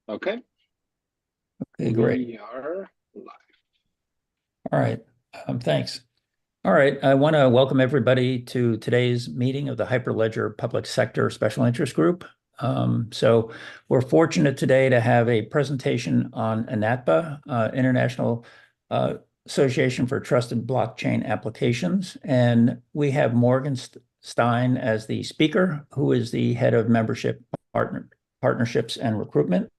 Okay. Okay, great. We are live. All right. Thanks. All right. I want to welcome everybody to today's meeting of the Hyperledger Public Sector Special Interest Group. So we're fortunate today to have a presentation on INATBA, International Association for Trusted Blockchain Applications. And we have Morgane Stein as the speaker, who is the head of membership partnerships and recruitment.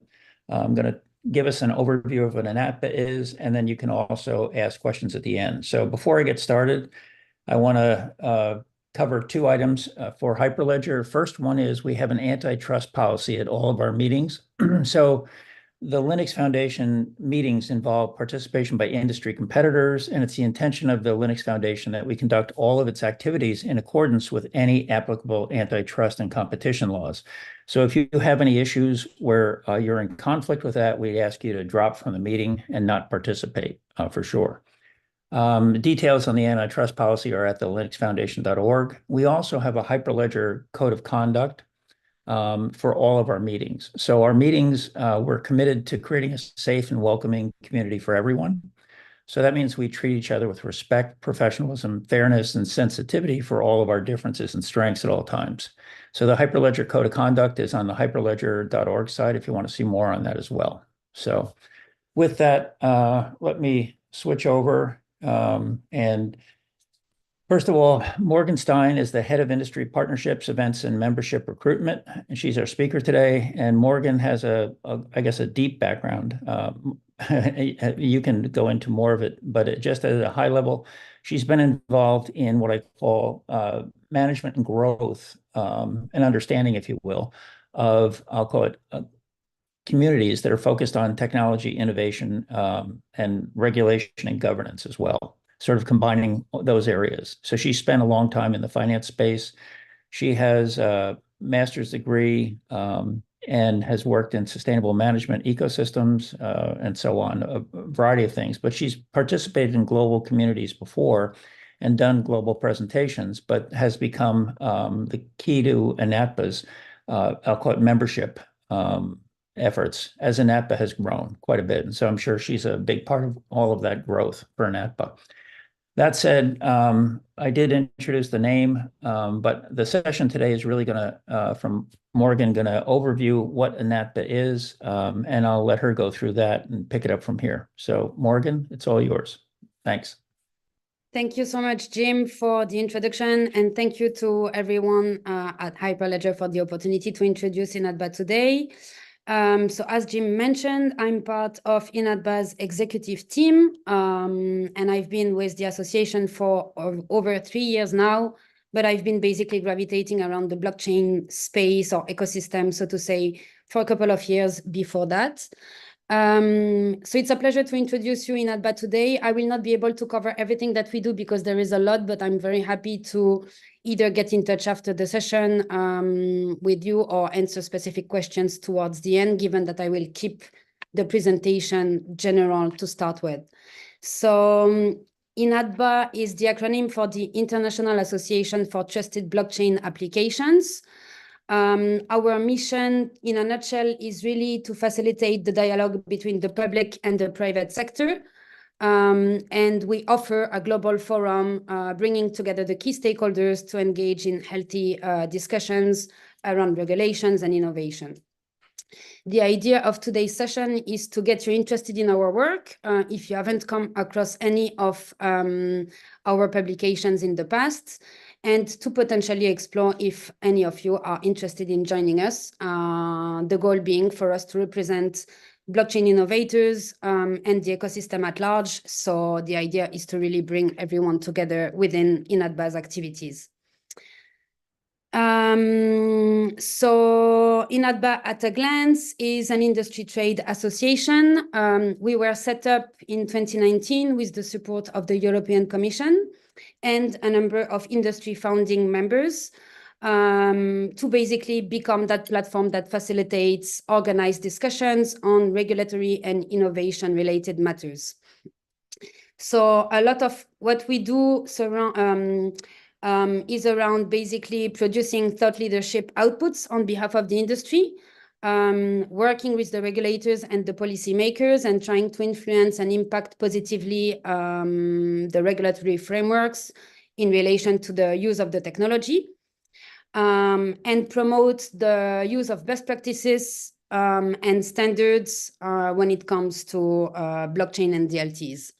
I'm going to give us an overview of what INATBA is, and then you can also ask questions at the end. So before I get started, I want to cover two items for Hyperledger. First one is we have an antitrust policy at all of our meetings. So the Linux Foundation meetings involve participation by industry competitors, and it's the intention of the Linux Foundation that we conduct all of its activities in accordance with any applicable antitrust and competition laws. So if you have any issues where you're in conflict with that, we ask you to drop from the meeting and not participate for sure. Details on the antitrust policy are at the linuxfoundation.org. We also have a Hyperledger Code of Conduct for all of our meetings. So our meetings, we're committed to creating a safe and welcoming community for everyone. So that means we treat each other with respect, professionalism, fairness, and sensitivity for all of our differences and strengths at all times. So the Hyperledger Code of Conduct is on the hyperledger.org site if you want to see more on that as well. So with that, let me switch over and first of all, Morgane Stein is the head of industry partnerships, events, and membership recruitment, and she's our speaker today. And Morgane has I guess, a deep background. You can go into more of it, but just at a high level, she's been involved in what I call management and growth and understanding, if you will, of, I'll call it, communities that are focused on technology, innovation, and regulation and governance as well, sort of combining those areas. So she spent a long time in the finance space. She has a master's degree and has worked in sustainable management ecosystems and so on, a variety of things. But she's participated in global communities before and done global presentations, but has become the key to INATBA's, I'll call it, membership efforts as INATBA has grown quite a bit. And so I'm sure she's a big part of all of that growth for INATBA. That said, I did introduce the name, but the session today is really going to, from Morgane, going to overview what INATBA is, and I'll let her go through that and pick it up from here. So Morgane, it's all yours. Thanks. Thank you so much, Jim, for the introduction, and thank you to everyone at Hyperledger for the opportunity to introduce INATBA today. So as Jim mentioned, I'm part of INATBA's executive team, and I've been with the association for over 3 years now, but I've been basically gravitating around the blockchain space or ecosystem, so to say, for a couple of years before that. So it's a pleasure to introduce you INATBA today. I will not be able to cover everything that we do because there is a lot, but I'm very happy to either get in touch after the session with you or answer specific questions towards the end, given that I will keep the presentation general to start with. So INATBA is the acronym for the International Association for Trusted Blockchain Applications. Our mission, in a nutshell, is really to facilitate the dialogue between the public and the private sector. And we offer a global forum bringing together the key stakeholders to engage in healthy discussions around regulations and innovation. The idea of today's session is to get you interested in our work. If you haven't come across any of our publications in the past, and to potentially explore if any of you are interested in joining us. The goal being for us to represent blockchain innovators and the ecosystem at large. So the idea is to really bring everyone together within INATBA's activities. So INATBA at a glance is an industry trade association. We were set up in 2019 with the support of the European Commission and a number of industry founding members to basically become that platform that facilitates organized discussions on regulatory and innovation related matters. So a lot of what we do is around basically producing thought leadership outputs on behalf of the industry. working with the regulators and the policymakers and trying to influence and impact positively the regulatory frameworks in relation to the use of the technology, and promote the use of best practices and standards when it comes to blockchain and DLTs.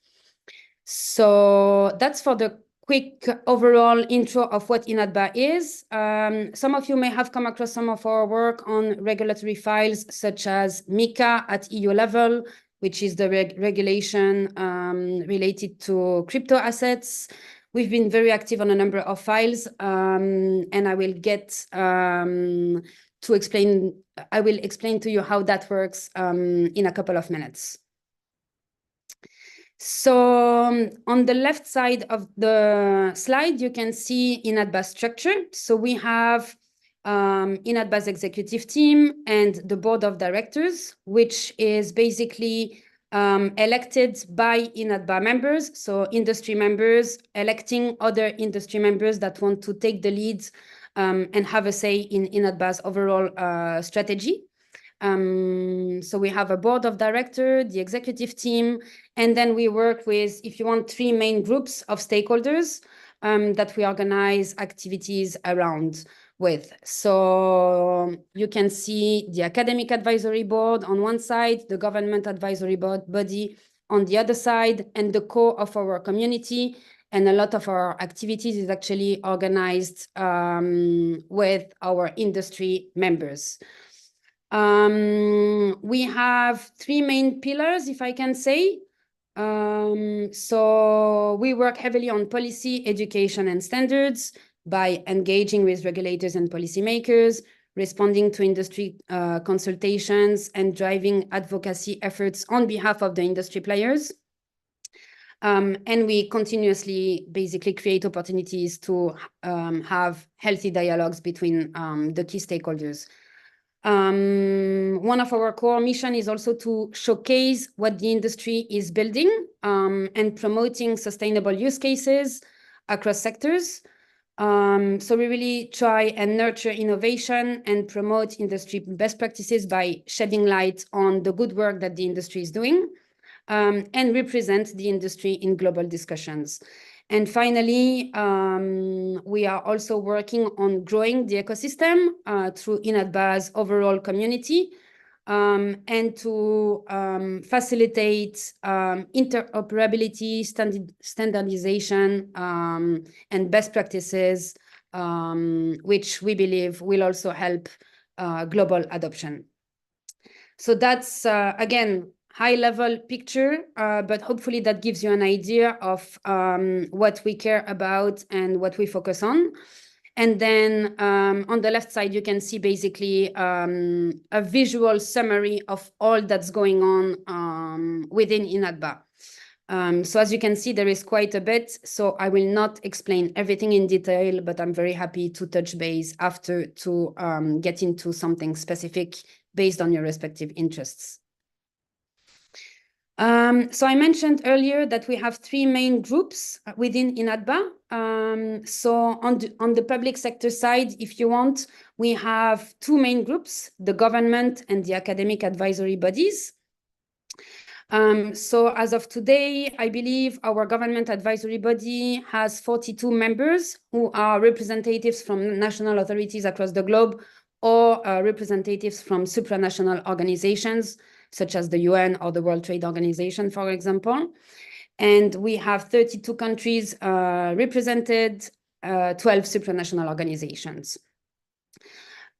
So that's for the quick overall intro of what INATBA is. Some of you may have come across some of our work on regulatory files such as MiCA at EU level, which is the regulation related to crypto assets. We've been very active on a number of files, and I will get to explain, I will explain to you how that works in a couple of minutes. So on the left side of the slide, you can see INATBA structure. So we have INATBA's executive team and the board of directors, which is basically elected by INATBA members, so industry members electing other industry members that want to take the lead and have a say in INATBA's overall strategy. So we have a board of directors, the executive team, and then we work with, if you want, 3 main groups of stakeholders that we organize activities around with. So you can see the academic advisory board on one side, the government advisory body on the other side, and the core of our community. And a lot of our activities is actually organized with our industry members. We have 3 main pillars, if I can say. So we work heavily on policy, education, and standards by engaging with regulators and policymakers, responding to industry consultations, and driving advocacy efforts on behalf of the industry players. And we continuously basically create opportunities to have healthy dialogues between the key stakeholders. One of our core mission is also to showcase what the industry is building and promoting sustainable use cases across sectors. So we really try and nurture innovation and promote industry best practices by shedding light on the good work that the industry is doing and represent the industry in global discussions. And finally, we are also working on growing the ecosystem through INATBA's overall community and to facilitate interoperability, standardization, and best practices, which we believe will also help global adoption. So that's, again, high-level picture, but hopefully that gives you an idea of what we care about and what we focus on. And then on the left side, you can see basically a visual summary of all that's going on within INATBA. So as you can see, there is quite a bit. So I will not explain everything in detail, but I'm very happy to touch base after to get into something specific based on your respective interests. So I mentioned earlier that we have 3 main groups within INATBA. So on the public sector side, if you want, we have 2 main groups, the government and the academic advisory bodies. So as of today, I believe our government advisory body has 42 members who are representatives from national authorities across the globe or representatives from supranational organizations, such as the UN or the World Trade Organization, for example. And we have 32 countries represented, 12 supranational organizations.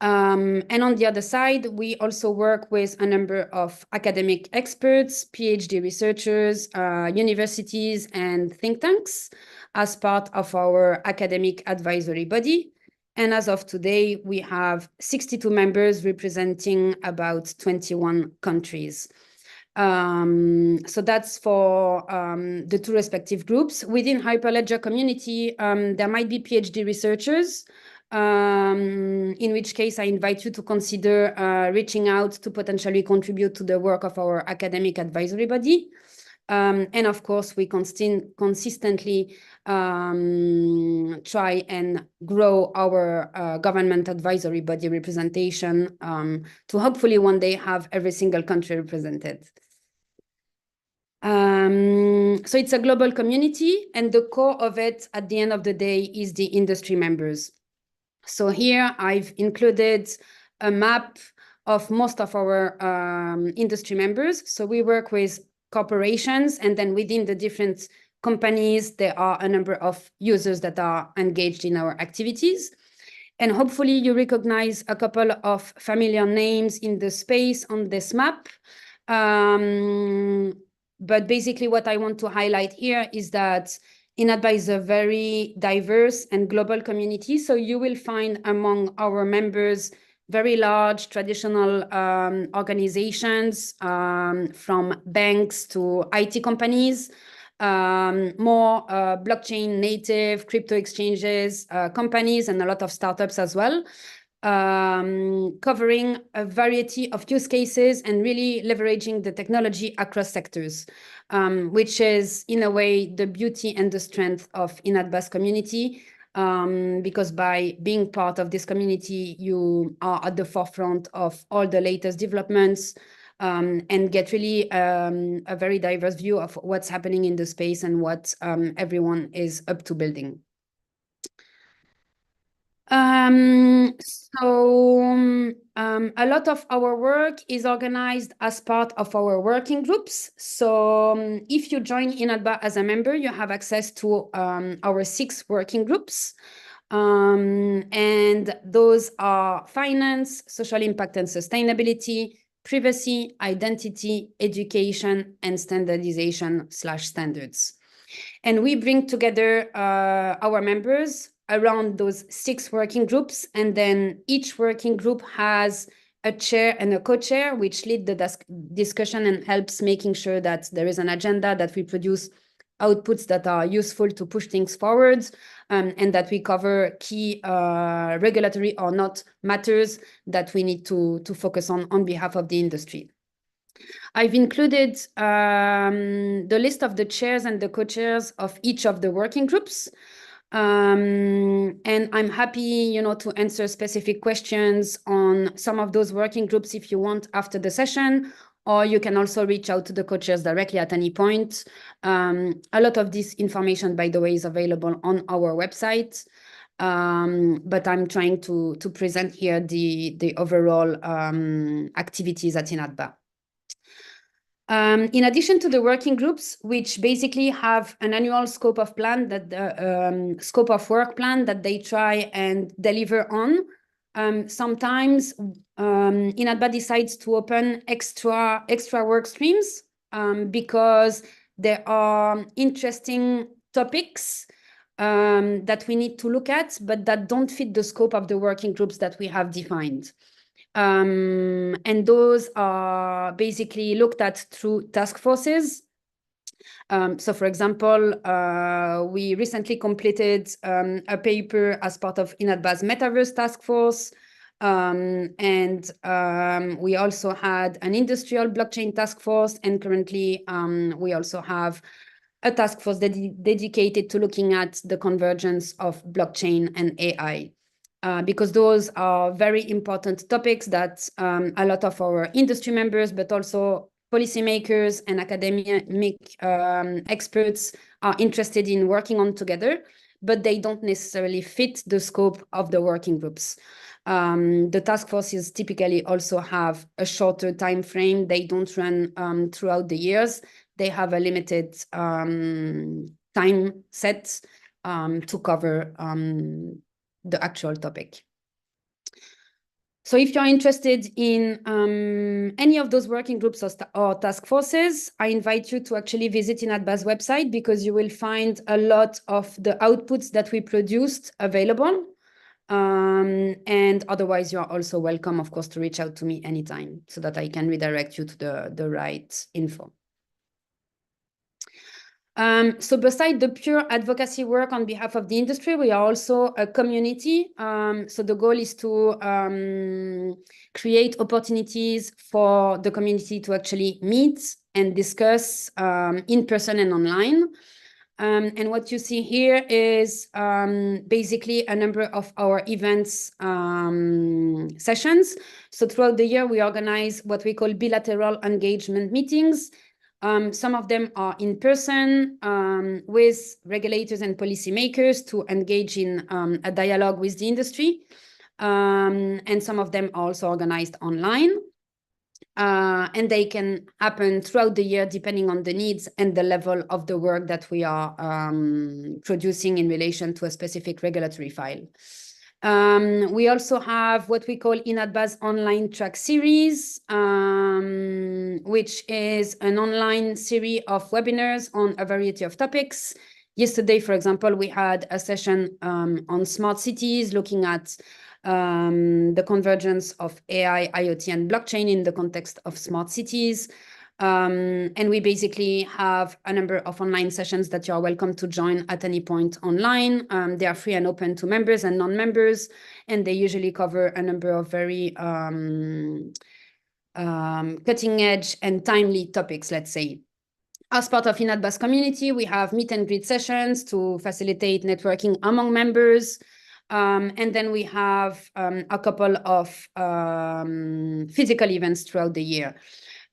And on the other side, we also work with a number of academic experts, PhD researchers, universities, and think tanks as part of our academic advisory body. And as of today, we have 62 members representing about 21 countries. So that's for the 2 respective groups. Within Hyperledger community, there might be PhD researchers, in which case I invite you to consider reaching out to potentially contribute to the work of our academic advisory body. And of course, we consistently try and grow our government advisory body representation to hopefully one day have every single country represented. So it's a global community, and the core of it at the end of the day is the industry members. So here I've included a map of most of our industry members. So we work with corporations, and then within the different companies, there are a number of users that are engaged in our activities. And hopefully you recognize a couple of familiar names in the space on this map. But basically what I want to highlight here is that INATBA is a very diverse and global community. So you will find among our members very large traditional organizations, from banks to IT companies, more blockchain native crypto exchanges, companies, and a lot of startups as well, covering a variety of use cases and really leveraging the technology across sectors, which is in a way the beauty and the strength of INATBA's community, because by being part of this community, you are at the forefront of all the latest developments, and get really a very diverse view of what's happening in the space and what everyone is up to building. A lot of our work is organized as part of our working groups. So if you join INATBA as a member, you have access to our 6 working groups. And those are finance, social impact and sustainability, privacy, identity, education, and standardization/standards. And we bring together our members around those 6 working groups. And then each working group has a chair and a co-chair, which lead the discussion and helps making sure that there is an agenda, that we produce outputs that are useful to push things forward, and that we cover key regulatory or not matters that we need to focus on behalf of the industry. I've included the list of the chairs and the co-chairs of each of the working groups. And I'm happy, to answer specific questions on some of those working groups if you want after the session, or you can also reach out to the co-chairs directly at any point. A lot of this information, by the way, is available on our website. But I'm trying to present here the overall activities at INATBA. In addition to the working groups, which basically have an annual scope of plan that scope of work plan that they try and deliver on, sometimes INATBA decides to open extra work streams because there are interesting topics that we need to look at, but that don't fit the scope of the working groups that we have defined. And those are basically looked at through task forces. So for example, we recently completed a paper as part of INATBA's Metaverse task force. And we also had an industrial blockchain task force. And currently, we also have a task force dedicated to looking at the convergence of blockchain and AI. Because those are very important topics that a lot of our industry members, but also policymakers and academic experts are interested in working on together, but they don't necessarily fit the scope of the working groups. The task forces typically also have a shorter time frame. They don't run throughout the years. They have a limited time set to cover the actual topic. So if you're interested in any of those working groups or task forces, I invite you to actually visit INATBA's website, because you will find a lot of the outputs that we produced available. And otherwise, you're also welcome, of course, to reach out to me anytime so that I can redirect you to the right info. So beside the pure advocacy work on behalf of the industry, we are also a community. So the goal is to create opportunities for the community to actually meet and discuss in person and online. And what you see here is basically a number of our events sessions. So throughout the year, we organize what we call bilateral engagement meetings. Some of them are in person with regulators and policymakers to engage in a dialogue with the industry. And some of them are also organized online. And they can happen throughout the year depending on the needs and the level of the work that we are producing in relation to a specific regulatory file. We also have what we call INATBA's online track series, which is an online series of webinars on a variety of topics. Yesterday, for example, we had a session on smart cities looking at the convergence of AI, IoT, and blockchain in the context of smart cities. And we basically have a number of online sessions that you are welcome to join at any point online. They are free and open to members and non-members, and they usually cover a number of very cutting edge and timely topics, let's say. As part of INATBA's community, we have meet and greet sessions to facilitate networking among members. And then we have a couple of physical events throughout the year.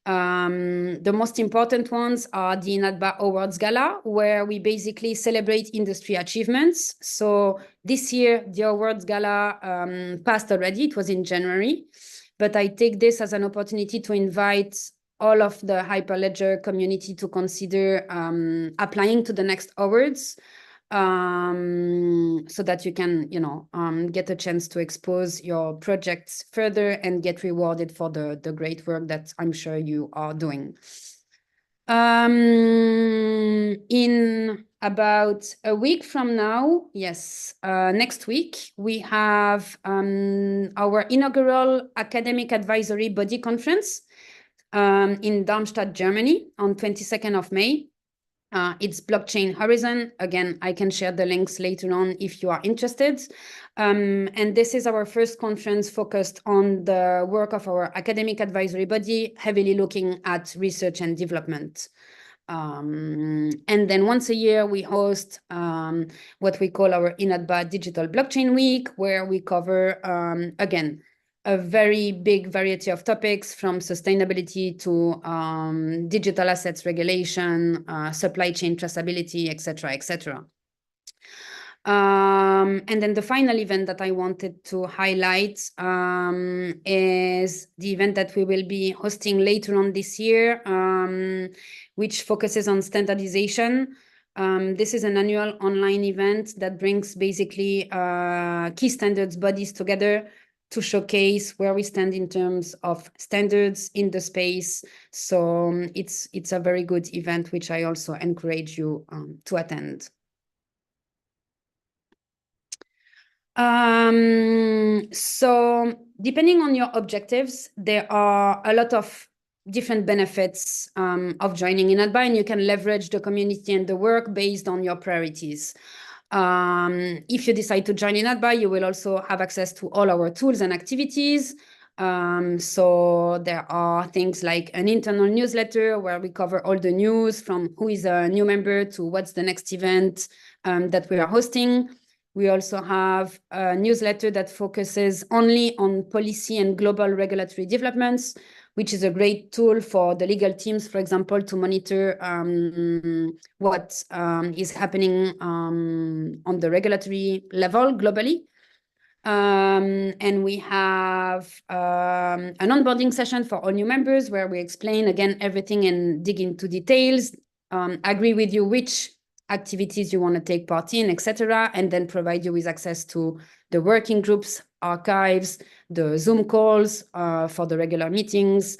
The most important ones are the INATBA Awards Gala, where we basically celebrate industry achievements. So this year, the Awards Gala passed already. It was in January. But I take this as an opportunity to invite all of the Hyperledger community to consider applying to the next awards. So that you can, get a chance to expose your projects further and get rewarded for the great work that I'm sure you are doing. In about a week from now, yes, next week, we have our inaugural academic advisory body conference in Darmstadt, Germany on 22nd of May. It's Blockchain Horizon. Again, I can share the links later on if you are interested. And this is our first conference focused on the work of our academic advisory body, heavily looking at research and development. And then once a year, we host what we call our INATBA Digital Blockchain Week, where we cover, again, a very big variety of topics from sustainability to digital assets regulation, supply chain traceability, et cetera, et cetera. And then the final event that I wanted to highlight is the event that we will be hosting later on this year, which focuses on standardization. This is an annual online event that brings basically key standards bodies together to showcase where we stand in terms of standards in the space. So it's a very good event, which I also encourage you to attend. So depending on your objectives, there are a lot of different benefits of joining INATBA, and you can leverage the community and the work based on your priorities. If you decide to join INATBA, you will also have access to all our tools and activities. So there are things like an internal newsletter where we cover all the news from who is a new member to what's the next event that we are hosting. We also have a newsletter that focuses only on policy and global regulatory developments, which is a great tool for the legal teams, for example, to monitor what is happening on the regulatory level globally. And we have an onboarding session for all new members where we explain, again, everything and dig into details, agree with you which activities you want to take part in, etc., and then provide you with access to the working groups, archives, the Zoom calls for the regular meetings.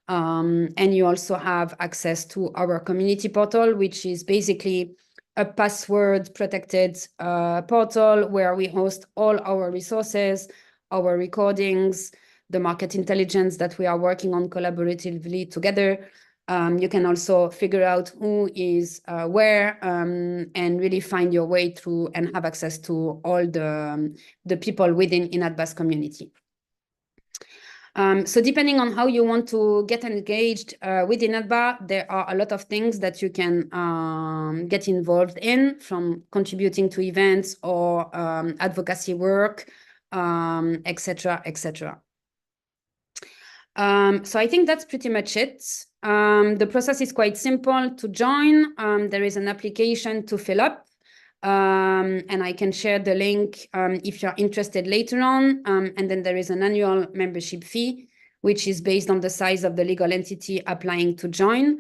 And you also have access to our community portal, which is basically a password protected portal where we host all our resources, our recordings, the market intelligence that we are working on collaboratively together. You can also figure out who is where and really find your way through and have access to all the people within INATBA's community. So depending on how you want to get engaged with INATBA, there are a lot of things that you can get involved in, from contributing to events or advocacy work, etc., etc. So I think that's pretty much it. The process is quite simple to join. There is an application to fill up. And I can share the link if you're interested later on. And then there is an annual membership fee, which is based on the size of the legal entity applying to join.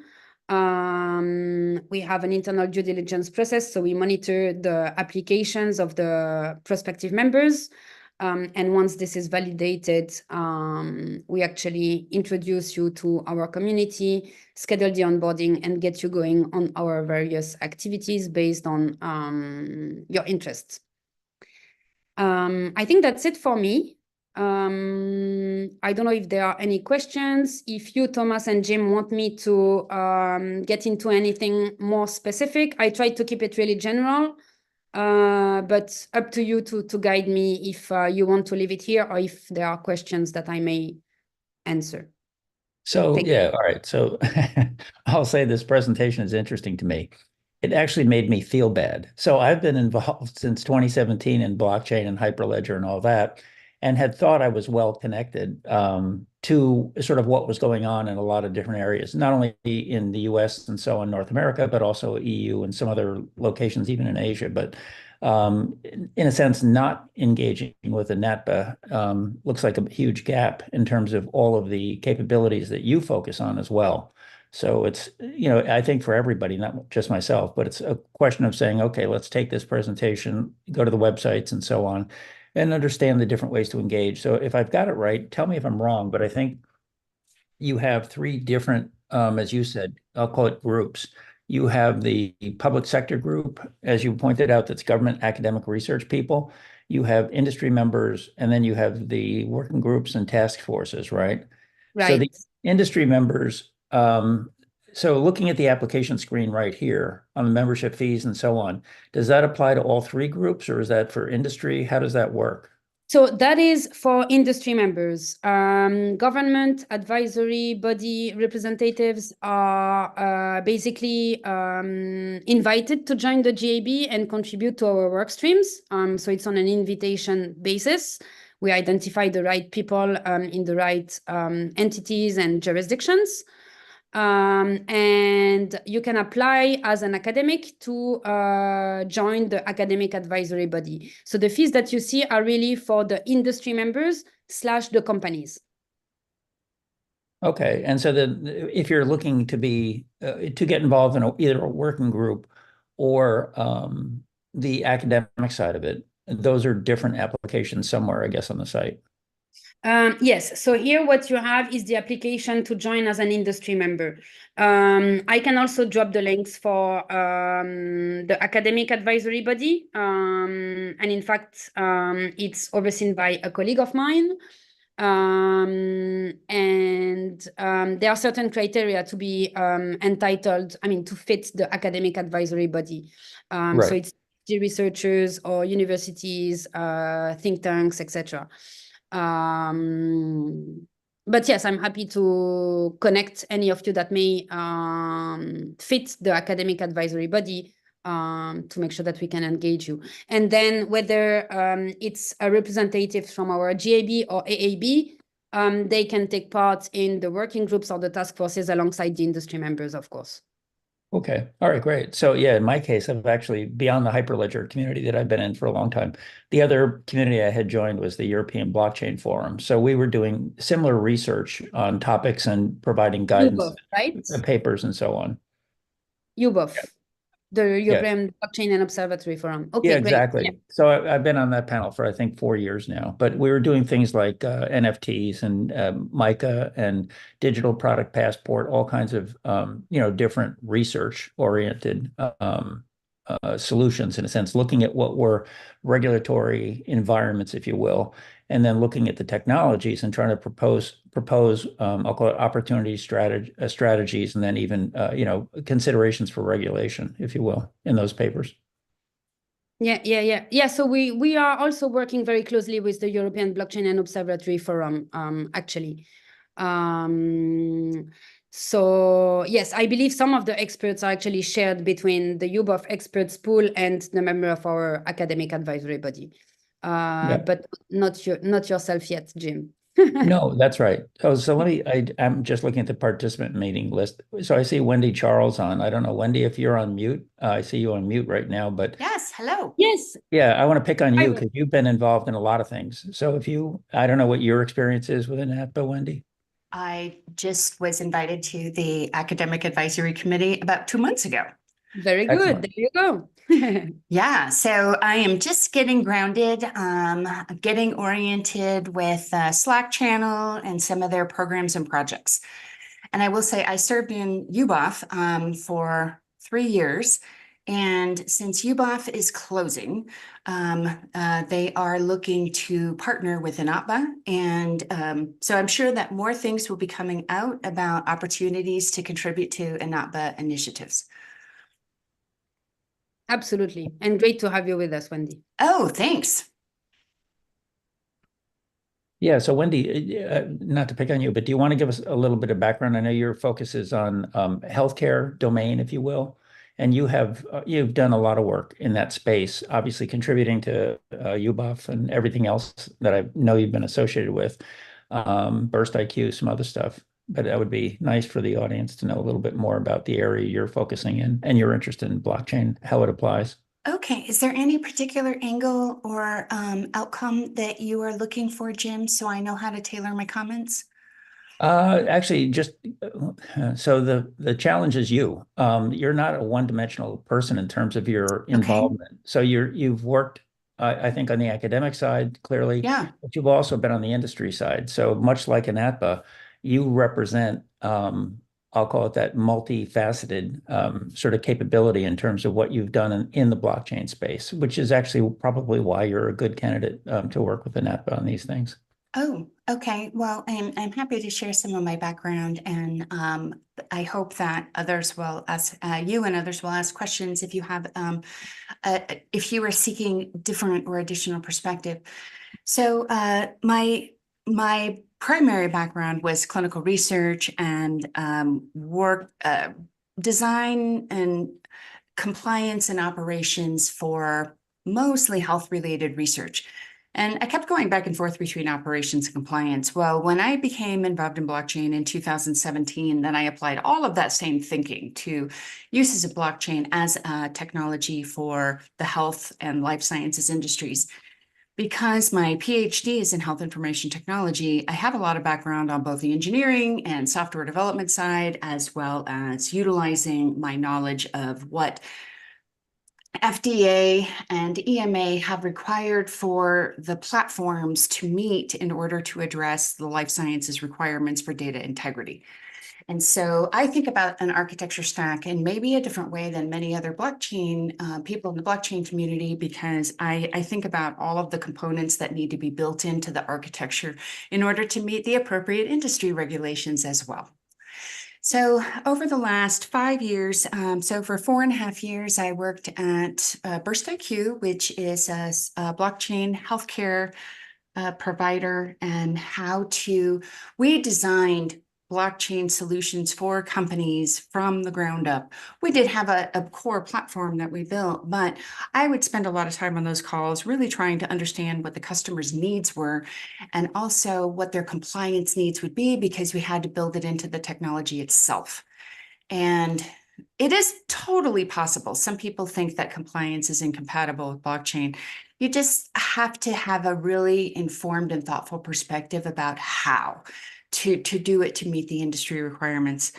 We have an internal due diligence process, so we monitor the applications of the prospective members. And once this is validated, we actually introduce you to our community, schedule the onboarding, and get you going on our various activities based on your interests. I think that's it for me. I don't know if there are any questions. If you, Thomas and Jim, want me to get into anything more specific, I try to keep it really general. But up to you to guide me if you want to leave it here or if there are questions that I may answer. So, yeah, all right. So I'll say this presentation is interesting to me. It actually made me feel bad. So I've been involved since 2017 in blockchain and Hyperledger and all that, and had thought I was well connected to sort of what was going on in a lot of different areas, not only in the US and so on, North America, but also EU and some other locations, even in Asia. But in a sense, not engaging with the INATBA looks like a huge gap in terms of all of the capabilities that you focus on as well. So it's, I think for everybody, not just myself, but it's a question of saying, okay, let's take this presentation, go to the websites and so on, and understand the different ways to engage. So if I've got it right, tell me if I'm wrong, but I think you have three different, as you said, I'll call it groups. You have the public sector group, as you pointed out, that's government academic research people. You have industry members, and then you have the working groups and task forces, right? So the Right. industry members, so looking at the application screen right here on the membership fees and so on, does that apply to all three groups, or is that for industry? How does that work? So that is for industry members. Government advisory body representatives are basically invited to join the GAB and contribute to our work streams. So it's on an invitation basis. We identify the right people in the right entities and jurisdictions. And you can apply as an academic to join the academic advisory body. So the fees that you see are really for the industry members / the companies. Okay, and so then if you're looking to be to get involved in either a working group or the academic side of it, those are different applications somewhere, I guess, on the site. Yes, so here what you have is the application to join as an industry member. I can also drop the links for the academic advisory body. And in fact, it's overseen by a colleague of mine. And there are certain criteria to be entitled, to fit the academic advisory body. Right. So it's researchers or universities, think tanks, etc. But yes, I'm happy to connect any of you that may fit the academic advisory body to make sure that we can engage you. And then whether it's a representative from our GAB or AAB, they can take part in the working groups or the task forces alongside the industry members, of course. Okay. All right, great. So yeah, in my case, I've actually, beyond the Hyperledger community that I've been in for a long time, the other community I had joined was the European Blockchain Forum. So we were doing similar research on topics and providing You guidance, both, right? papers and so on. You both. The Yeah. European Blockchain and Observatory Forum. Okay, Yeah, great. exactly. Yeah. So I've been on that panel for, I think, 4 years now, but we were doing things like NFTs and MICA and digital product passport, all kinds of, different research oriented solutions, in a sense, looking at what were regulatory environments, if you will, and then looking at the technologies and trying to propose I'll call it opportunity strategies, and then even considerations for regulation, if you will, in those papers. Yeah. So we are also working very closely with the European Blockchain and Observatory Forum, actually. So yes, I believe some of the experts are actually shared between the UBOF experts pool and the member of our academic advisory body. Yeah. But not yourself yet, Jim. No, that's right. Oh, so I'm just looking at the participant meeting list. So I see Wendy Charles on. I don't know, Wendy, if you're on mute. I see you on mute right now, but Yes, hello. Yes. yeah, I want to pick on I you will. because you've been involved in a lot of things. So I don't know what your experience is with INATBA, Wendy. I just was invited to the Academic Advisory Committee about 2 months ago. Very good. Excellent. There you go. Yeah, so I am just getting grounded, getting oriented with Slack channel and some of their programs and projects. And I will say I served in UBOF for 3 years. And since UBOF is closing, they are looking to partner with INATBA. And so I'm sure that more things will be coming out about opportunities to contribute to INATBA initiatives. Absolutely. And great to have you with us, Wendy. Oh, thanks. Yeah, so Wendy, not to pick on you, but do you want to give us a little bit of background? I know your focus is on healthcare domain, if you will, and you've done a lot of work in that space, obviously contributing to UBOF and everything else that I know you've been associated with, Burst IQ, some other stuff. But that would be nice for the audience to know a little bit more about the area you're focusing in and your interest in blockchain, how it applies. Okay, is there any particular angle or outcome that you are looking for, Jim, so I know how to tailor my comments? Actually, just so the challenge is you. You're not a one-dimensional person in terms of your Okay. involvement. So you've worked, I think, on the academic side clearly, Yeah. but you've also been on the industry side. So much like INATBA, you represent, I'll call it that multifaceted sort of capability in terms of what you've done in the blockchain space, which is actually probably why you're a good candidate to work with INATBA on these things. Oh, okay. Well, I'm happy to share some of my background, and I hope that others will ask you and others will ask questions if you have if you are seeking different or additional perspective. So my primary background was clinical research and work design and compliance and operations for mostly health-related research. And I kept going back and forth between operations and compliance. Well, when I became involved in blockchain in 2017, then I applied all of that same thinking to uses of blockchain as a technology for the health and life sciences industries. Because my PhD is in health information technology, I have a lot of background on both the engineering and software development side, as well as utilizing my knowledge of what FDA and EMA have required for the platforms to meet in order to address the life sciences requirements for data integrity. And so I think about an architecture stack in maybe a different way than many other blockchain people in the blockchain community, because I think about all of the components that need to be built into the architecture in order to meet the appropriate industry regulations as well. So over the last 5 years, so for 4.5 years, I worked at Burst IQ, which is a blockchain healthcare provider, and we designed blockchain solutions for companies from the ground up. We did have a core platform that we built, but I would spend a lot of time on those calls really trying to understand what the customer's needs were and also what their compliance needs would be, because we had to build it into the technology itself. And it is totally possible. Some people think that compliance is incompatible with blockchain. You just have to have a really informed and thoughtful perspective about how to do it to meet the industry requirements.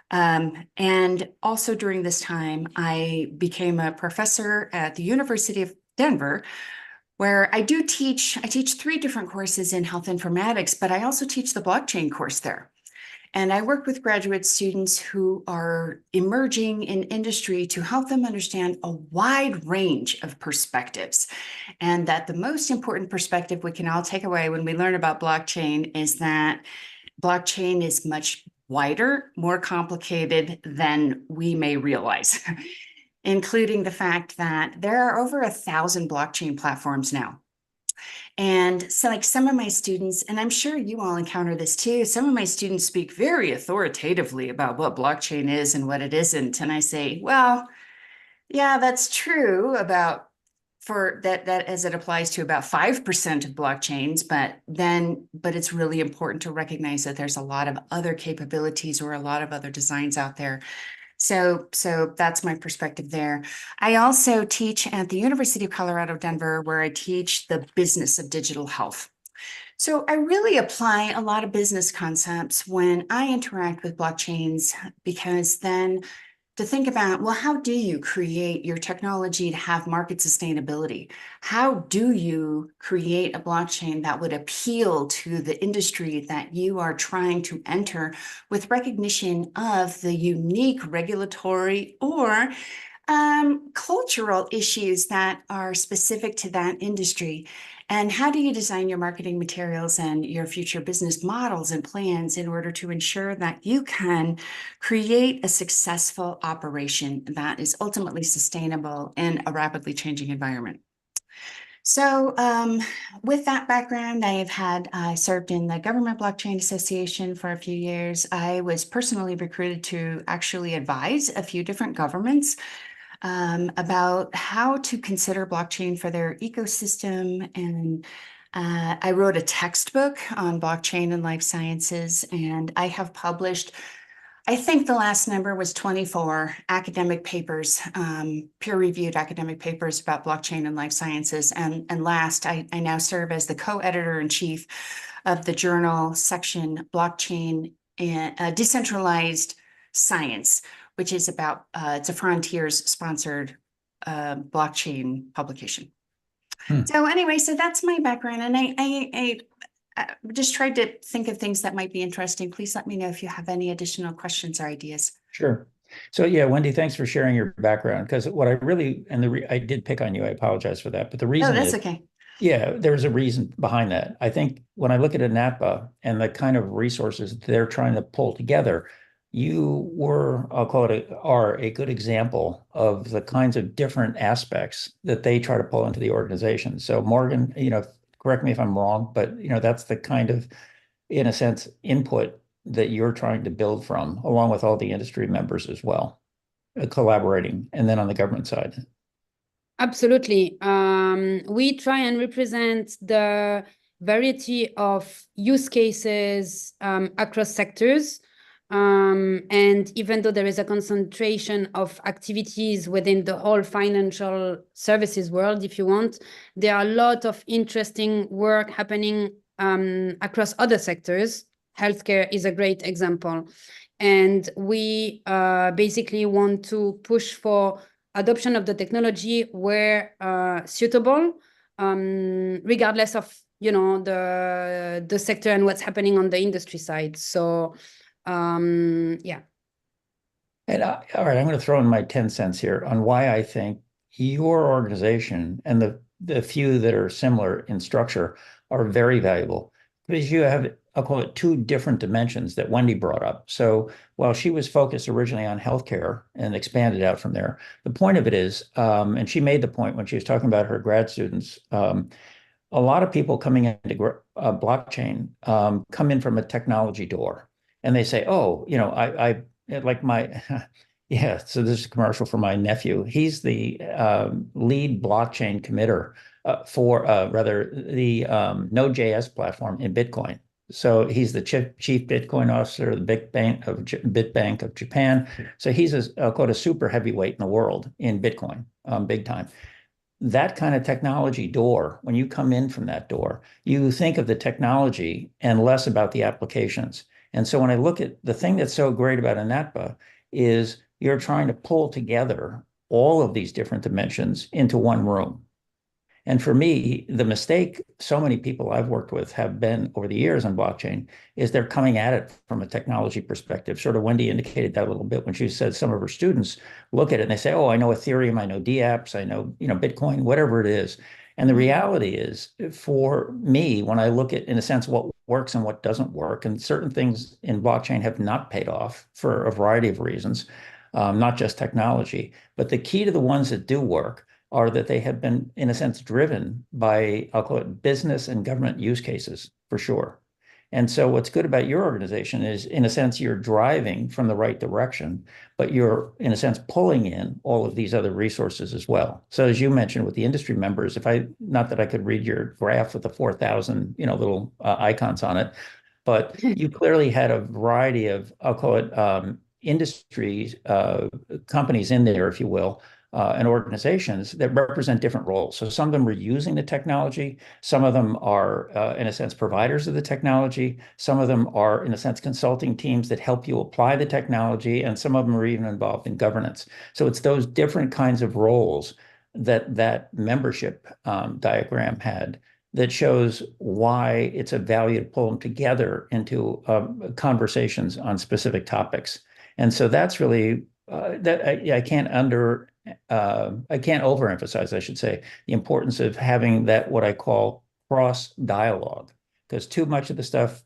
And also during this time, I became a professor at the University of Denver, where I teach 3 different courses in health informatics, but I also teach the blockchain course there. And I work with graduate students who are emerging in industry to help them understand a wide range of perspectives. And that the most important perspective we can all take away when we learn about blockchain is that blockchain is much wider, more complicated than we may realize. including the fact that there are over 1,000 blockchain platforms now. And so like some of my students, and I'm sure you all encounter this too, some of my students speak very authoritatively about what blockchain is and what it isn't. And I say, well, yeah, that's true about for that as it applies to about 5% of blockchains, but it's really important to recognize that there's a lot of other capabilities or a lot of other designs out there. So that's my perspective there. I also teach at the University of Colorado, Denver, where I teach the business of digital health. So I really apply a lot of business concepts when I interact with blockchains, because then to think about, well, how do you create your technology to have market sustainability? How do you create a blockchain that would appeal to the industry that you are trying to enter with recognition of the unique regulatory or cultural issues that are specific to that industry? And how do you design your marketing materials and your future business models and plans in order to ensure that you can create a successful operation that is ultimately sustainable in a rapidly changing environment? So with that background, I served in the Government Blockchain Association for a few years. I was personally recruited to actually advise a few different governments about how to consider blockchain for their ecosystem. And I wrote a textbook on blockchain and life sciences, and I have published, I think the last number was 24 academic papers, peer-reviewed academic papers about blockchain and life sciences. And last, I now serve as the co-editor-in-chief of the journal section Blockchain and Decentralized Science, which is about, it's a Frontiers sponsored blockchain publication. So anyway, so that's my background. And I just tried to think of things that might be interesting. Please let me know if you have any additional questions or ideas. Sure. So yeah, Wendy, thanks for sharing your background, because what I really, I did pick on you, I apologize for that, but the reason that's okay. Yeah, there's a reason behind that. I think when I look at INATBA and the kind of resources they're trying to pull together, you were, I'll call it, are a good example of the kinds of different aspects that they try to pull into the organization. So Morgan, correct me if I'm wrong, but that's the kind of, in a sense, input that you're trying to build from, along with all the industry members as well, collaborating, and then on the government side. Absolutely. We try and represent the variety of use cases across sectors. And even though there is a concentration of activities within the whole financial services world, if you want, there are a lot of interesting work happening across other sectors. Healthcare is a great example. And we basically want to push for adoption of the technology where suitable, regardless of the sector and what's happening on the industry side. So yeah. And all right, I'm going to throw in my 10 cents here on why I think your organization and the few that are similar in structure are very valuable, because you have, I'll call it, two different dimensions that Wendy brought up. So while she was focused originally on healthcare and expanded out from there, the point of it is, and she made the point when she was talking about her grad students, a lot of people coming into blockchain come in from a technology door. And they say, oh, I like my, yeah, so this is a commercial for my nephew. He's the lead blockchain committer for the Node.js platform in Bitcoin. So he's the chief Bitcoin officer of the BitBank of Japan. So he's I'll call it a super heavyweight in the world in Bitcoin, big time. That kind of technology door, when you come in from that door, you think of the technology and less about the applications. And so when I look at the thing that's so great about INATBA is you're trying to pull together all of these different dimensions into one room. And for me, the mistake so many people I've worked with have been over the years on blockchain is they're coming at it from a technology perspective. Sort of Wendy indicated that a little bit when she said some of her students look at it and they say, oh, I know Ethereum, I know dApps, I know, Bitcoin, whatever it is. And the reality is, for me, when I look at, in a sense, what works and what doesn't work, and certain things in blockchain have not paid off for a variety of reasons, not just technology. But the key to the ones that do work are that they have been, in a sense, driven by, I'll call it business and government use cases, for sure. And so what's good about your organization is, in a sense, you're driving from the right direction, but you're, in a sense, pulling in all of these other resources as well. So as you mentioned with the industry members, not that I could read your graph with the 4,000, little icons on it, but you clearly had a variety of, I'll call it industries, companies in there, if you will, and organizations that represent different roles. So some of them are using the technology. Some of them are, in a sense, providers of the technology. Some of them are, in a sense, consulting teams that help you apply the technology. And some of them are even involved in governance. So it's those different kinds of roles that membership diagram had that shows why it's of value to pull them together into conversations on specific topics. And so that's really I can't overemphasize, I should say, the importance of having that, what I call cross dialogue, because too much of the stuff,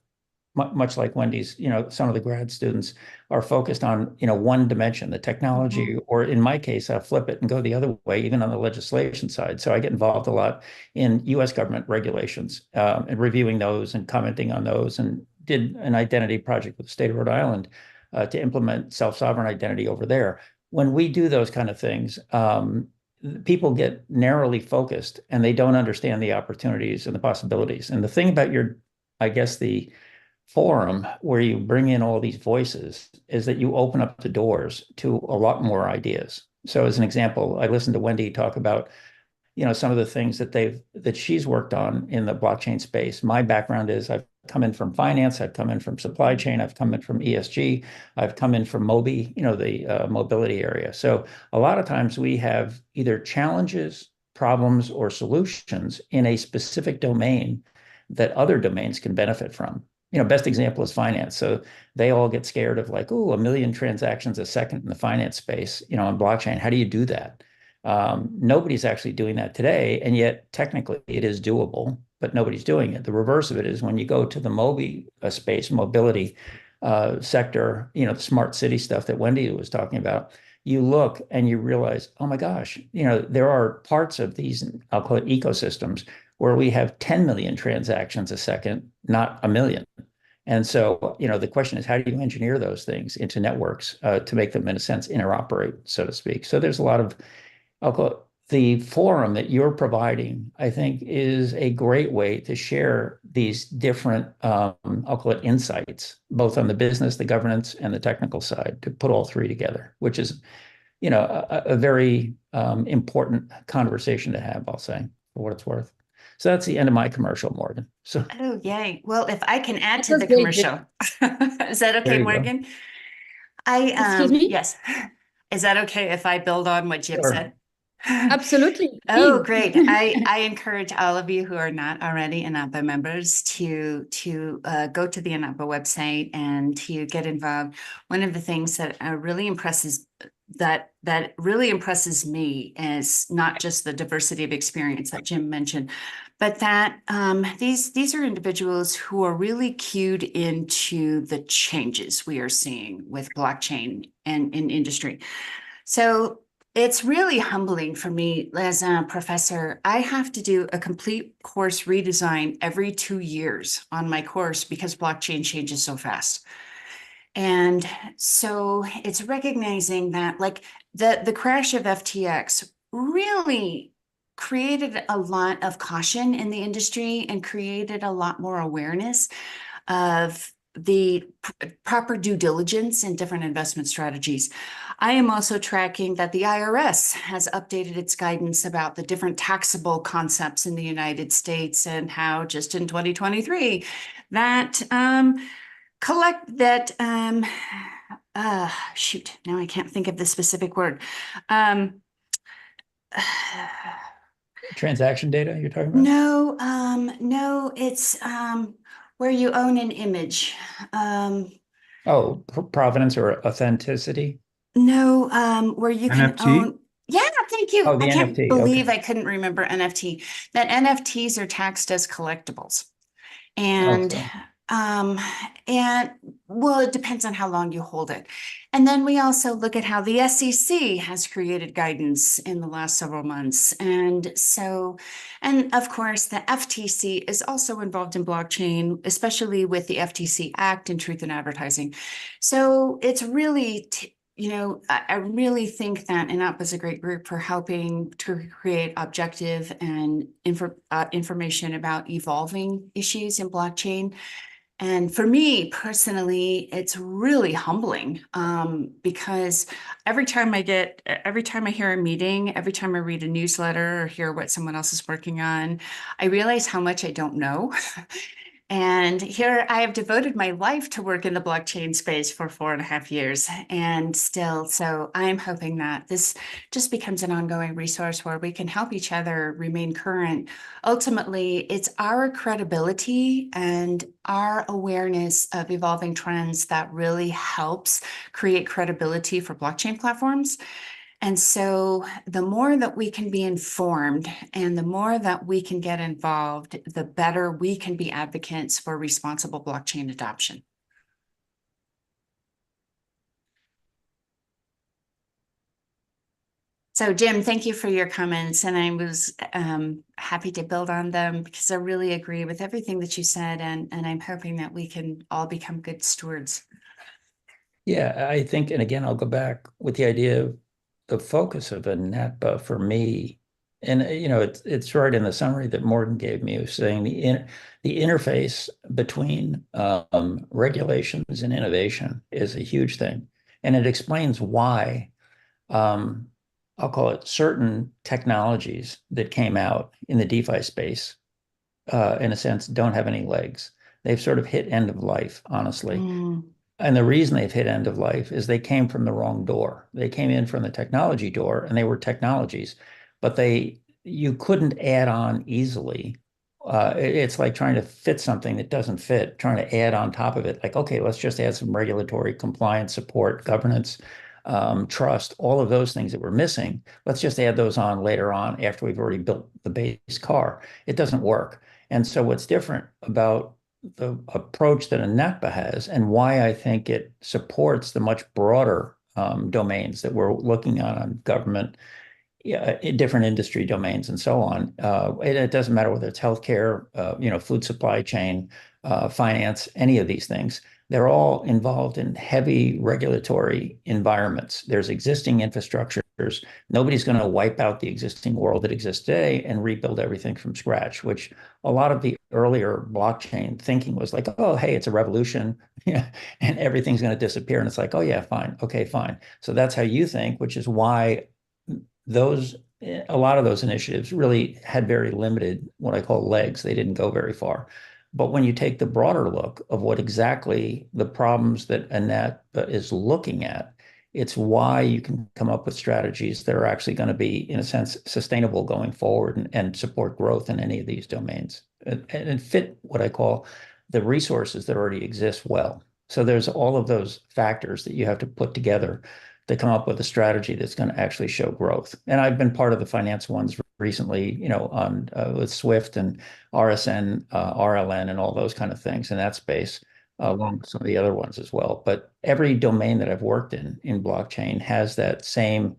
much like Wendy's, some of the grad students are focused on, one dimension, the technology, or in my case, I'll flip it and go the other way, even on the legislation side. So I get involved a lot in US government regulations and reviewing those and commenting on those, and did an identity project with the state of Rhode Island to implement self-sovereign identity over there. When we do those kind of things, people get narrowly focused and they don't understand the opportunities and the possibilities. And the thing about the forum where you bring in all these voices is that you open up the doors to a lot more ideas. So as an example, I listened to Wendy talk about some of the things that she's worked on in the blockchain space. My background is I've come in from finance, I've come in from supply chain, I've come in from ESG, I've come in from MOBI, the mobility area. So a lot of times we have either challenges, problems, or solutions in a specific domain that other domains can benefit from. Best example is finance. So they all get scared of like, oh, 1 million transactions a second in the finance space, on blockchain. How do you do that? Nobody's actually doing that today, and yet technically it is doable, but nobody's doing it. The reverse of it is when you go to the MOBI space, mobility sector, the smart city stuff that Wendy was talking about, you look and you realize, oh my gosh, there are parts of these, I'll call it ecosystems, where we have 10 million transactions a second, not 1 million. And so, the question is, how do you engineer those things into networks to make them, in a sense, interoperate, so to speak? So there's a lot of, I'll call it, the forum that you're providing, I think, is a great way to share these different, I'll call it, insights, both on the business, the governance, and the technical side, to put all three together, which is, a very important conversation to have, I'll say, for what it's worth. So that's the end of my commercial, Morgan. So, oh, yay. Well, if I can add to That's the great, commercial, is that okay, Morgan? Excuse me? Yes. Is that okay if I build on what Jim said? Absolutely. Oh, Please. great. I encourage all of you who are not already INATBA members to go to the INATBA website and to get involved. One of the things that really impresses me is not just the diversity of experience that Jim mentioned, but that these are individuals who are really cued into the changes we are seeing with blockchain and in industry. So it's really humbling for me as a professor. I have to do a complete course redesign every 2 years on my course because blockchain changes so fast. And so it's recognizing that, like, the crash of FTX really created a lot of caution in the industry and created a lot more awareness of the proper due diligence in different investment strategies. I am also tracking that the IRS has updated its guidance about the different taxable concepts in the United States, and how just in 2023 that shoot, now I can't think of the specific word. Transaction data you're talking about? No, it's where you own an image. Provenance or authenticity? No, where you can NFT? own. Yeah, thank you. Oh, the I can't NFT, believe okay. I couldn't remember NFT. That NFTs are taxed as collectibles. Oh, And so. and Well, it depends on how long you hold it. And then we also look at how the SEC has created guidance in the last several months. And so, and of course, the FTC is also involved in blockchain, especially with the FTC Act and Truth in Advertising. So it's really, I really think that INATBA is a great group for helping to create objective and information about evolving issues in blockchain. And for me personally, it's really humbling because every time I hear a meeting, every time I read a newsletter or hear what someone else is working on, I realize how much I don't know. And here I have devoted my life to work in the blockchain space for 4.5 years and still, so I'm hoping that this just becomes an ongoing resource where we can help each other remain current. Ultimately, it's our credibility and our awareness of evolving trends that really helps create credibility for blockchain platforms. And so the more that we can be informed and the more that we can get involved, the better we can be advocates for responsible blockchain adoption. So Jim, thank you for your comments. And I was happy to build on them because I really agree with everything that you said. And I'm hoping that we can all become good stewards. Yeah, I think, and again, I'll go back with the idea of the focus of INATBA for me, and it's right in the summary that Morgan gave me, of saying the interface between regulations and innovation is a huge thing, and it explains why I'll call it certain technologies that came out in the DeFi space, in a sense, don't have any legs. They've sort of hit end of life, honestly. And the reason they've hit end of life is they came from the wrong door. They came in from the technology door and they were technologies, but you couldn't add on easily. It's like trying to fit something that doesn't fit, trying to add on top of it. Like, okay, let's just add some regulatory compliance, support, governance, trust, all of those things that we're missing. Let's just add those on later on after we've already built the base car. It doesn't work. And so what's different about the approach that INATBA has and why I think it supports the much broader domains that we're looking on government, different industry domains and so on. It doesn't matter whether it's healthcare, food supply chain, finance, any of these things. They're all involved in heavy regulatory environments. There's existing infrastructures. Nobody's going to wipe out the existing world that exists today and rebuild everything from scratch, which a lot of the earlier blockchain thinking was like, oh, hey, it's a revolution, and everything's going to disappear. And it's like, oh, yeah, fine. Okay, fine. So that's how you think, which is why a lot of those initiatives really had very limited, what I call legs. They didn't go very far. But when you take the broader look of what exactly the problems that INATBA is looking at, it's why you can come up with strategies that are actually going to be, in a sense, sustainable going forward and support growth in any of these domains and fit what I call the resources that already exist well. So there's all of those factors that you have to put together to come up with a strategy that's going to actually show growth. And I've been part of the finance ones recently, on with Swift and RSN, RLN, and all those kind of things in that space, along with some of the other ones as well. But every domain that I've worked in blockchain has that same,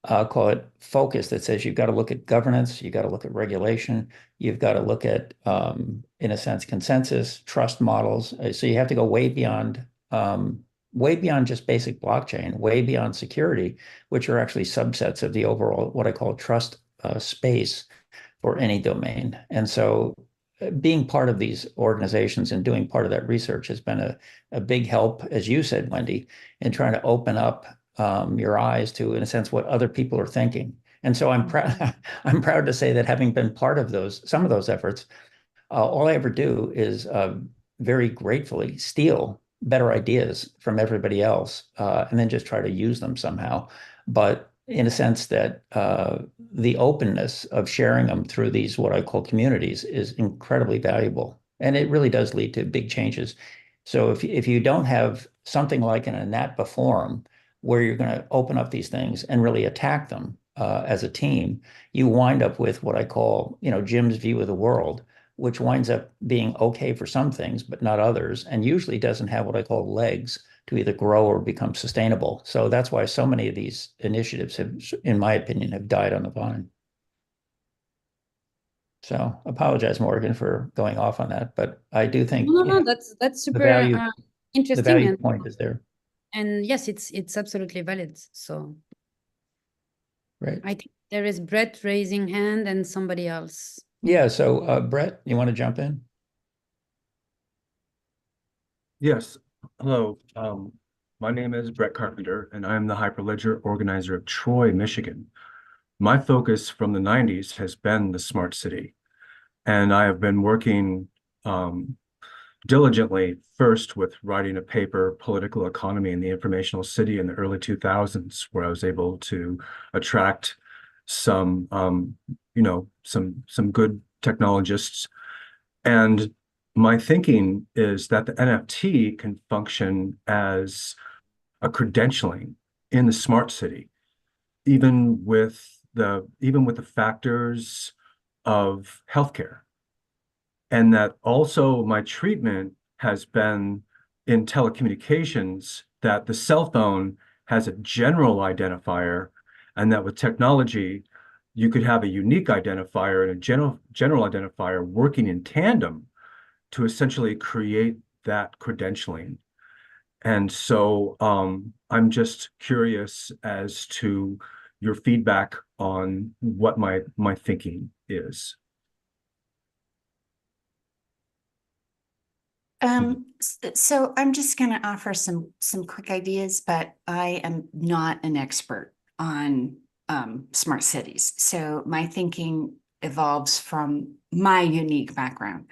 call it focus that says you've got to look at governance, you've got to look at regulation, you've got to look at, in a sense, consensus, trust models. So you have to go way beyond just basic blockchain, way beyond security, which are actually subsets of the overall, what I call trust space for any domain. And so being part of these organizations and doing part of that research has been a big help, as you said, Wendy, in trying to open up your eyes to, in a sense, what other people are thinking. And so I'm proud I'm proud to say that having been part of some of those efforts, all I ever do is very gratefully steal better ideas from everybody else, and then just try to use them somehow. But in a sense that the openness of sharing them through these, what I call communities, is incredibly valuable. And it really does lead to big changes. So if you don't have something like an INATBA forum where you're going to open up these things and really attack them as a team, you wind up with what I call, Jim's view of the world, which winds up being okay for some things, but not others, and usually doesn't have what I call legs to either grow or become sustainable. So that's why so many of these initiatives have, in my opinion, have died on the vine. So apologize, Morgan, for going off on that, but I do think No, that's super the interesting. value point is there. And yes, it's absolutely valid. So Right. I think there is Brett raising hand and somebody else. Yeah. So Brett, you want to jump in? Yes. Hello. My name is Brett Carpenter, and I am the Hyperledger organizer of Troy, Michigan. My focus from the 90s has been the smart city, and I have been working diligently first with writing a paper, Political Economy in the Informational City, in the early 2000s, where I was able to attract some, some good technologists. And my thinking is that the NFT can function as a credentialing in the smart city, even with the factors of healthcare. And that also my treatment has been in telecommunications, that the cell phone has a general identifier, and that with technology, you could have a unique identifier and a general identifier working in tandem to essentially create that credentialing. And so I'm just curious as to your feedback on what my thinking is. So I'm just going to offer some quick ideas, but I am not an expert on smart cities. So my thinking evolves from my unique background.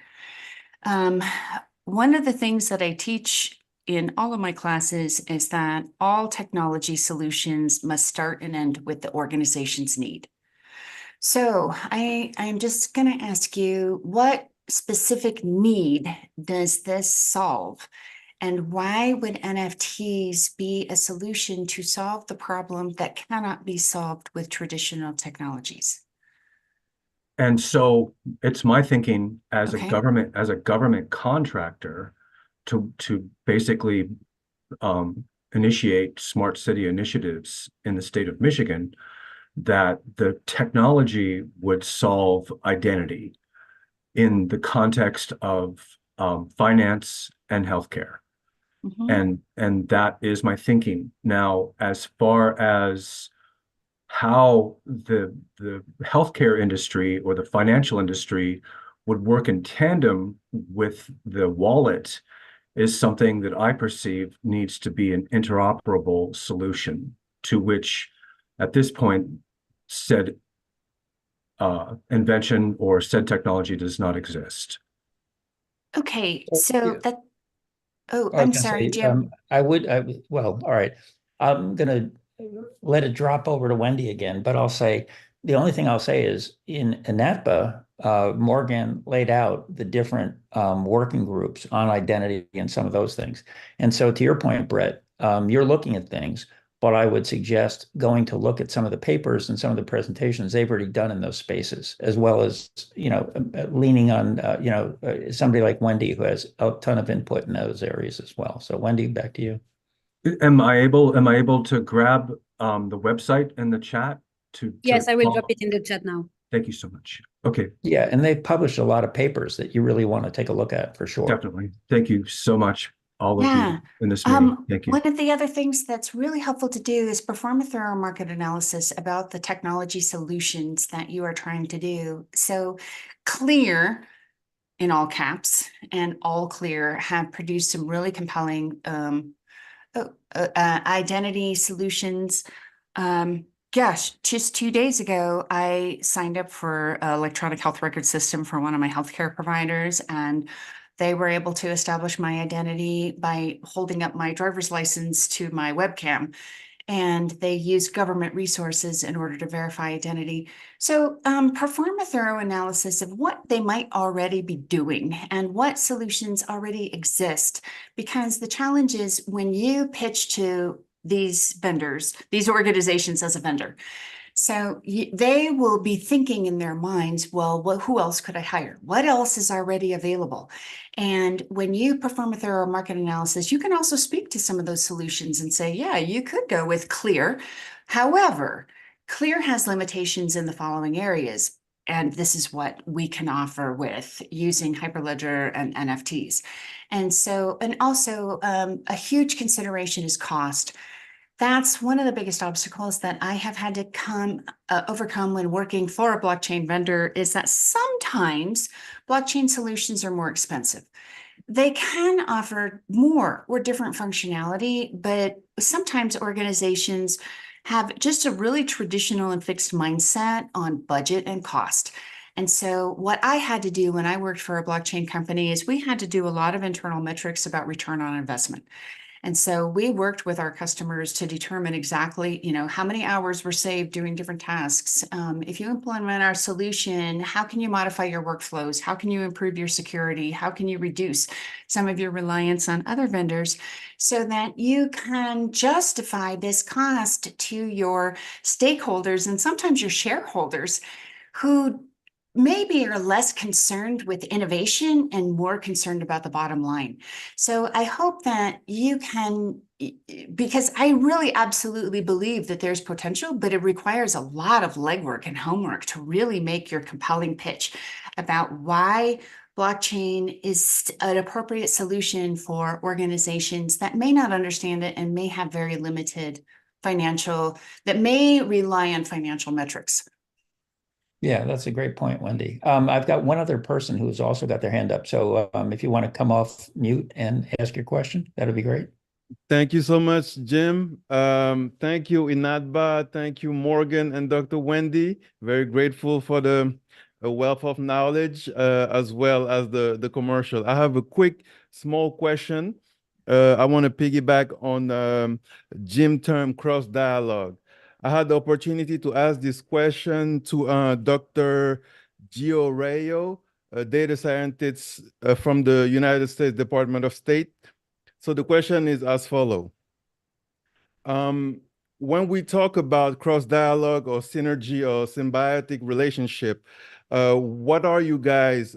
One of the things that I teach in all of my classes is that all technology solutions must start and end with the organization's need. So I'm just going to ask you, what specific need does this solve? And why would NFTs be a solution to solve the problem that cannot be solved with traditional technologies? And so it's my thinking as Okay. a government contractor to basically initiate smart city initiatives in the state of Michigan, that the technology would solve identity in the context of finance and healthcare. Mhm. And that is my thinking. Now, as far as how the healthcare industry or the financial industry would work in tandem with the wallet is something that I perceive needs to be an interoperable solution, to which at this point said invention or said technology does not exist. Okay, Yeah. so that, oh, I was I'm gonna sorry, say, Jim. well, all right. I'm gonna let it drop over to Wendy again, but I'll say, the only thing I'll say is in INATBA, Morgan laid out the different working groups on identity and some of those things. And so to your point, Brett, you're looking at things, but I would suggest going to look at some of the papers and some of the presentations they've already done in those spaces, as well as, leaning on, somebody like Wendy, who has a ton of input in those areas as well. So Wendy, back to you. Am I able to grab the website in the chat Yes, I will follow? drop it in the chat now. Thank you so much. Okay. Yeah, and they've published a lot of papers that you really want to take a look at for sure. Definitely. Thank you so much, all of Yeah. you in this meeting. Thank you. One of the other things that's really helpful to do is perform a thorough market analysis about the technology solutions that you are trying to do. So Clear, in all caps, and All Clear have produced some really compelling identity solutions. Gosh, just 2 days ago, I signed up for an electronic health record system for one of my healthcare providers, and they were able to establish my identity by holding up my driver's license to my webcam. And they use government resources in order to verify identity. So perform a thorough analysis of what they might already be doing and what solutions already exist. Because the challenge is when you pitch to these vendors, these organizations as a vendor, So they will be thinking in their minds, well, who else could I hire? What else is already available? And when you perform a thorough market analysis, you can also speak to some of those solutions and say, yeah, you could go with Clear. However, Clear has limitations in the following areas. And this is what we can offer with using Hyperledger and NFTs. And so, and also a huge consideration is cost. That's one of the biggest obstacles that I have had to overcome when working for a blockchain vendor, is that sometimes blockchain solutions are more expensive. They can offer more or different functionality, but sometimes organizations have just a really traditional and fixed mindset on budget and cost. And so what I had to do when I worked for a blockchain company is we had to do a lot of internal metrics about return on investment. And so we worked with our customers to determine exactly, how many hours were saved doing different tasks. If you implement our solution, how can you modify your workflows? How can you improve your security? How can you reduce some of your reliance on other vendors so that you can justify this cost to your stakeholders and sometimes your shareholders, who maybe are less concerned with innovation and more concerned about the bottom line. So I hope that you can, because I really absolutely believe that there's potential, but it requires a lot of legwork and homework to really make your compelling pitch about why blockchain is an appropriate solution for organizations that may not understand it and may have very limited that may rely on financial metrics. Yeah, that's a great point, Wendy. I've got one other person who's also got their hand up. So if you want to come off mute and ask your question, that'd be great. Thank you so much, Jim. Thank you, INATBA. Thank you, Morgan and Dr. Wendy. Very grateful for the wealth of knowledge, as well as the commercial. I have a quick, small question. I want to piggyback on Jim's term cross-dialogue. I had the opportunity to ask this question to Dr. Gio Rayo, a data scientist from the United States Department of State. So the question is as follows. When we talk about cross-dialogue or synergy or symbiotic relationship, what are you guys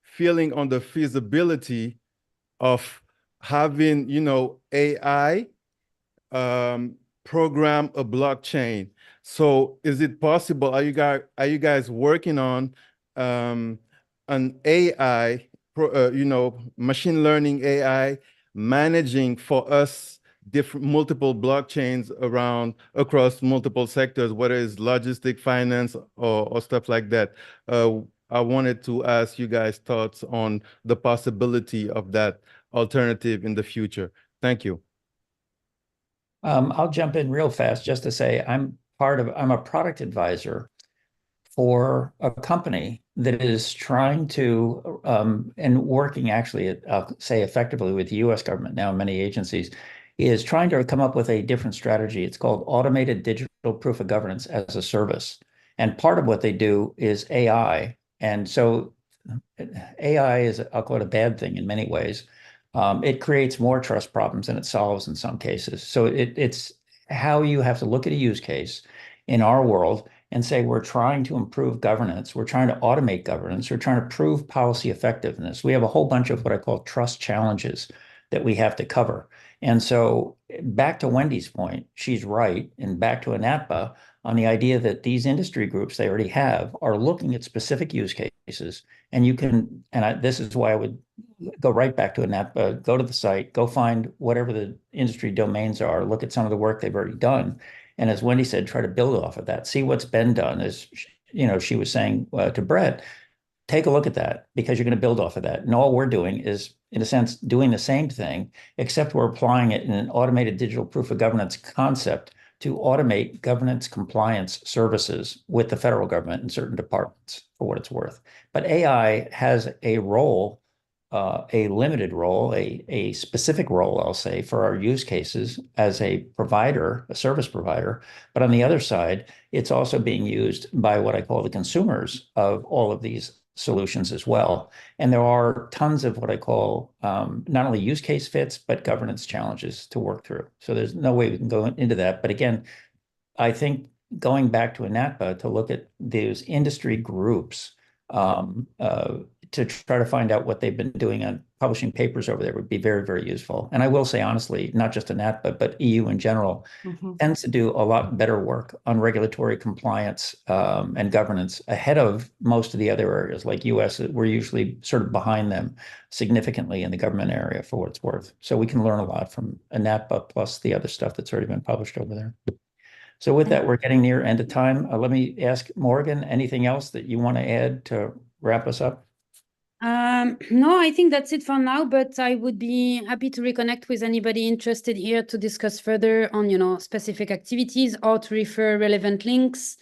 feeling on the feasibility of having, AI program a blockchain? So is it possible? Are you guys working on an AI, machine learning AI managing for us multiple blockchains across multiple sectors, whether it's logistic, finance, or stuff like that? I wanted to ask you guys thoughts on the possibility of that alternative in the future. Thank you. I'll jump in real fast just to say I'm a product advisor for a company that is trying to, and working actually, I'll say effectively with the US government now, many agencies, is trying to come up with a different strategy. It's called Automated Digital Proof of Governance as a Service. And part of what they do is AI. And so AI is, I'll call it a bad thing in many ways. It creates more trust problems than it solves in some cases. So it's how you have to look at a use case in our world and say, we're trying to improve governance. We're trying to automate governance. We're trying to prove policy effectiveness. We have a whole bunch of what I call trust challenges that we have to cover. And so back to Wendy's point, she's right. And back to INATBA on the idea that these industry groups they already have are looking at specific use cases. And you can, this is why I would go right back to INATBA, go to the site, go find whatever the industry domains are, look at some of the work they've already done. And as Wendy said, try to build off of that, see what's been done. As she was saying to Brett, take a look at that because you're going to build off of that. And all we're doing is, in a sense, doing the same thing, except we're applying it in an automated digital proof of governance concept to automate governance compliance services with the federal government and certain departments, for what it's worth. But AI has a role, a limited role, a specific role, I'll say, for our use cases as a provider, a service provider. But on the other side, it's also being used by what I call the consumers of all of these solutions as well. And there are tons of what I call not only use case fits, but governance challenges to work through. So there's no way we can go into that. But again, I think going back to INATBA to look at those industry groups to try to find out what they've been doing on publishing papers over there would be very, very useful. And I will say, honestly, not just INATBA, but EU in general tends to do a lot better work on regulatory compliance and governance ahead of most of the other areas. Like US, we're usually sort of behind them significantly in the government area for what it's worth. So we can learn a lot from INATBA plus the other stuff that's already been published over there. So with that, we're getting near end of time. Let me ask Morgan, anything else that you want to add to wrap us up? No, I think that's it for now, but I would be happy to reconnect with anybody interested here to discuss further on, specific activities or to refer relevant links.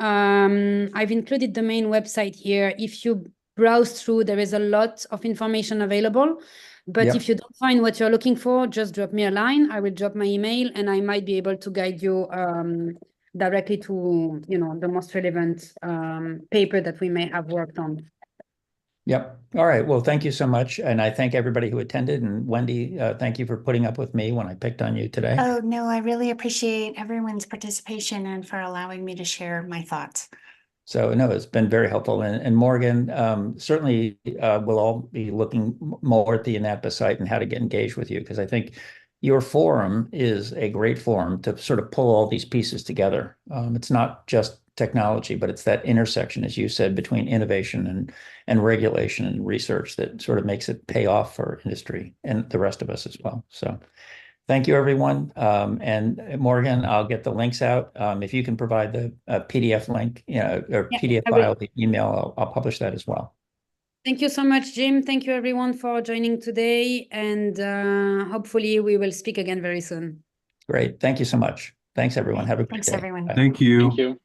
I've included the main website here. If you browse through, there is a lot of information available, but if you don't find what you're looking for, just drop me a line. I will drop my email and I might be able to guide you directly to, the most relevant paper that we may have worked on. Yep. All right. Well, thank you so much. And I thank everybody who attended. And Wendy, thank you for putting up with me when I picked on you today. Oh, no, I really appreciate everyone's participation and for allowing me to share my thoughts. So no, it's been very helpful. And Morgan, certainly we'll all be looking more at the INATBA site and how to get engaged with you, because I think your forum is a great forum to sort of pull all these pieces together. It's not just technology, but it's that intersection, as you said, between innovation and regulation and research that sort of makes it pay off for industry and the rest of us as well. So thank you, everyone. And Morgan, I'll get the links out. If you can provide the PDF link, or PDF file, the email, I'll publish that as well. Thank you so much, Jim. Thank you, everyone, for joining today. And hopefully we will speak again very soon. Great. Thank you so much. Thanks, everyone. Have a great day. Thanks, everyone. Thank you. Thank you.